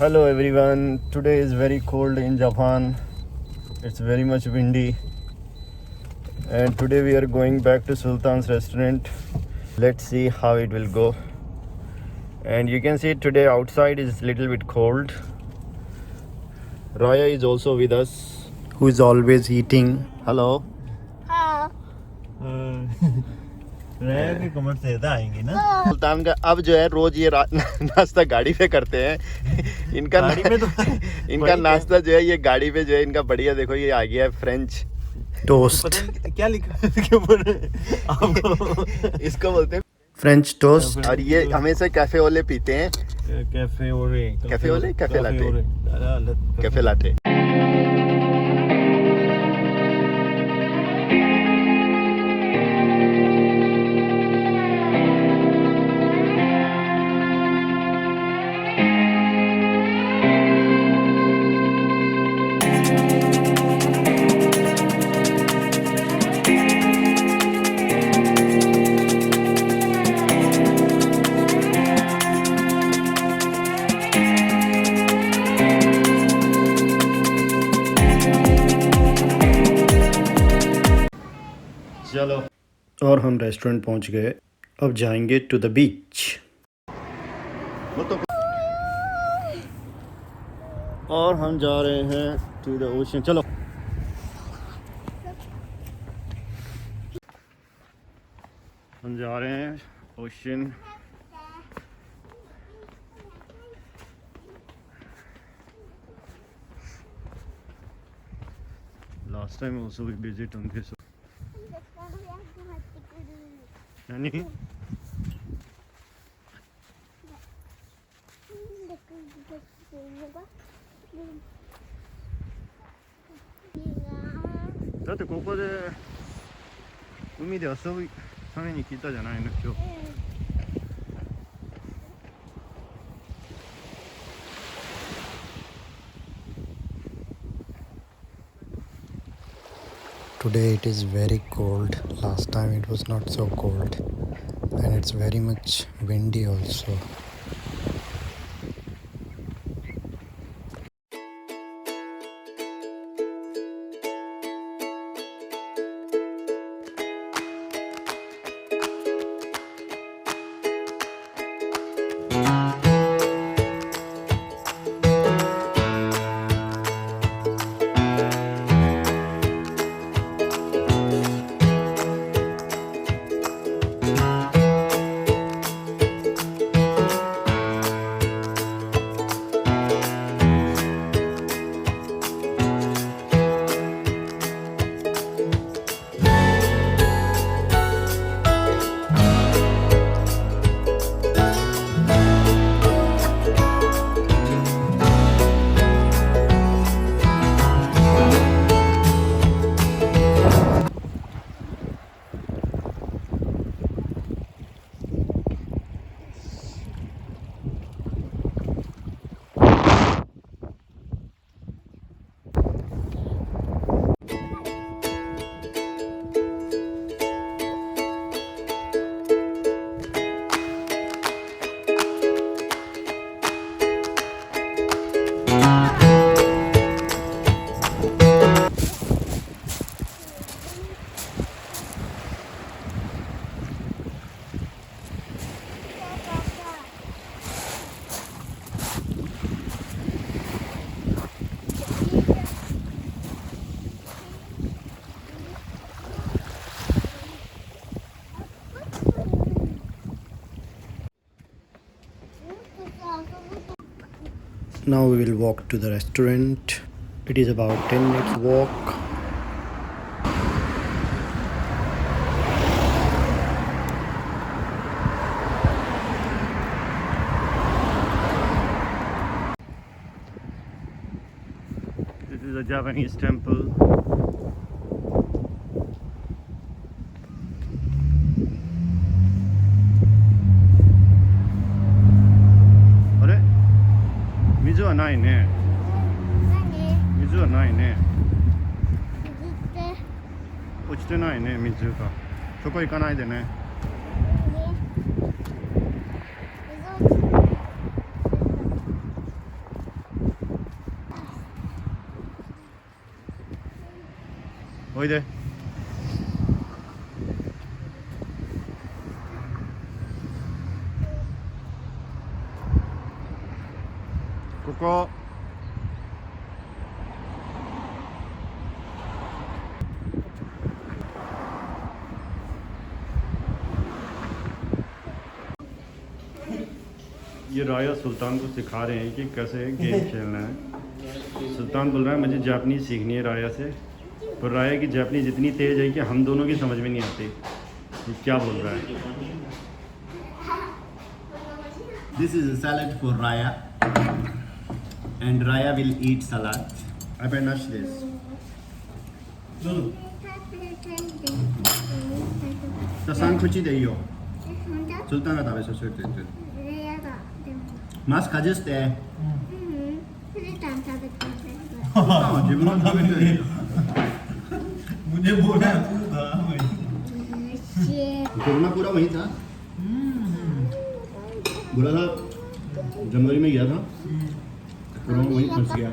Hello everyone. Today is very cold in Japan. It's very much windy. And today we are going back to Sultan's restaurant. Let's see how it will go. And you can see today outside is little bit cold. Raya is also with us, who is always eating. Hello. के comment से आएंगे ना। सुल्तान का अब जो है रोज ये नाश्ता गाड़ी पे करते हैं। इनका गाड़ी में तो इनका नाश्ता जो है ये गाड़ी पे जो है इनका बढ़िया। देखो ये आ गया है फ्रेंच टोस्ट। क्या लिखा है इसके ऊपर आपको? इसको बोलते हैं फ्रेंच टोस्ट। और ये हमेशा कैफे ओले पीते हैं। कैफे ओले कैफे लाटे। चलो, और हम रेस्टोरेंट पहुंच गए। अब जाएंगे टू द बीच। और हम जा रहे हैं टू द ओशन। चलो हम जा रहे हैं ocean. Last time also we visit on this だってここで海で遊ぶために来たじゃないの今日。Today it is very cold. Last time it was not so cold, and it's very much windy also. Now we will walk to the restaurant. It is about 10 minutes walk. This is a Japanese temple. अरे水はないね。水はないね。落ちてないね、水が。そこ行かないでね。おいで。ここ。ये राया सुल्तान को सिखा रहे हैं कि कैसे game खेलना है। सुल्तान बोल रहा है मुझे जापानीज़ सीखनी है राया से, पर राया की जापानीज़ इतनी तेज़ है कि हम दोनों की समझ में नहीं आती ये क्या बोल रहा है। This is a salad for Raya, and Raya will eat salad. I better nudge this. 자, 쌍쿠치 데이요. 술탄가 다베서 쓸때 있대. 마스 가졌대. 지금은 다베서. मुझे बोला तू था भाई। कोरोना पूरा वही था। बोला था जनवरी में गया था, कोरोना वहीं फंस गया।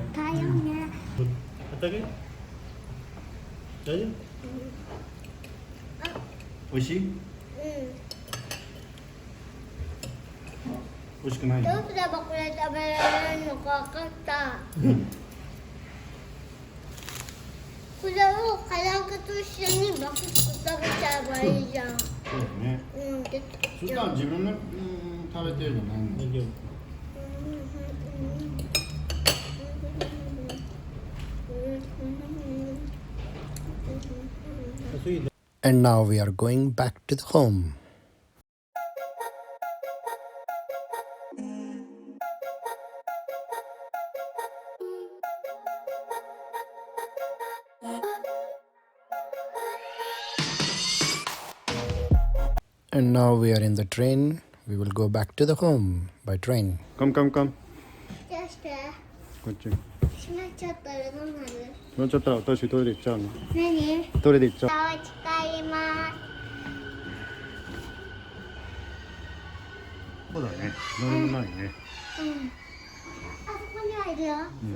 ओशी कुछ कमाई 그래도 가장 큰 시간이 막 붙다고 잘 말이잖아. 네. 술탄 지금은 타베테죠. And now we are going back to the home. And now we are in the train. We will go back to the home by train. Come. just 그렇지. 신나쳤다를 하나를. 너 쳤다. 다시 토이레 있잖아. 네. 토이레 있죠. 나와치까이마. 보다네. 너는 말이네. 아, 손이 아이디어. 응.